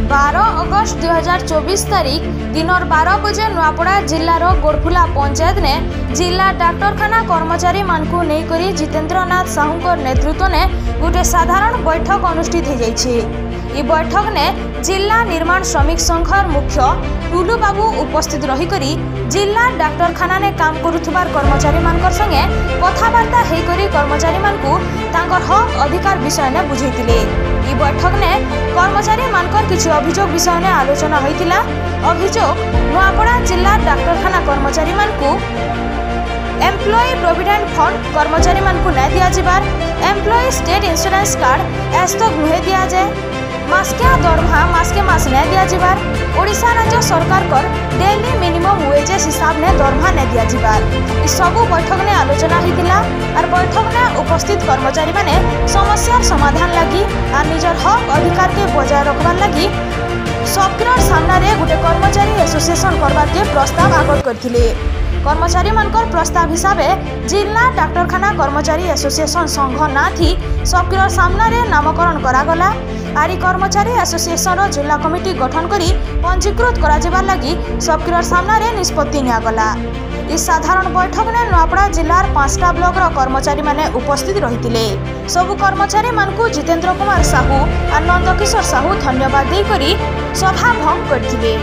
12 अगस्त 2024 तारीख दिन 12 बजे नुआपड़ा जिलार गोड़फुला पंचायत ने जिला डाक्तरखाना कर्मचारी मानकु नेकरी जितेंद्रनाथ साहू नेतृत्व ने गोटे साधारण बैठक अनुष्ठित हो जाइए। ई बैठक ने जिला निर्माण श्रमिक संघर मुख्य टुलू बाबू उपस्थित रही जिला डाक्तरखाना ने काम करुथुबार कर्मचारी मानकर संगे कथबार्ता हेकरी कर्मचारी मानकु तांकर हक अधिकार विषय ने बुझेतिले। ई बैठक ने कर्मचारी मानकर किछि अभियोग विषय ने आलोचना होइतिला। अभियोग नुआपड़ा जिला डाक्तरखाना कर्मचारी मानकु एम्प्लॉई प्रोविडेंट फंड कर्मचारी मानकु नै दिया जिबार, एम्प्लॉई स्टेट इंश्योरेंस कार्ड एस्तक नुहे दिया जाए, मासकिया दरमहा मासके मास नै दिया जिबार, ओडिशा राज्य सरकार कर डेली मिनिमम वेजेस हिसाब ने दरमहा नै दिया जिबार। ई सबु बैठक ने आलोचना हितिला। और बैठक ने उपस्थित कर्मचारी माने समस्या समाधान लगी और निजर हक अधिकार के बजाय रखबार लगी सबकर सामने गोटे कर्मचारी एसोसिएशन करबार के प्रस्ताव आगत करथिले। कर्मचारी मानकर प्रस्ताव हिसाब से जिला डाक्तरखाना कर्मचारी एसोसिएशन संघ ना थी सबकर सामने नामकरण करागला। आरी कर्मचारी एसोसिएशन जिला कमिटी गठन करी पंजीकृत करा लगी सबकर सामने निष्पत्ति नियागला। इस साधारण बैठक ने नुआपड़ा जिलार 5टा ब्लॉक कर्मचारी माने उपस्थित रहितिले। सबु कर्मचारी मानकु जितेंद्र कुमार साहू और नंदकिशोर साहू धन्यवाद देकरी सभा भंग करथिले।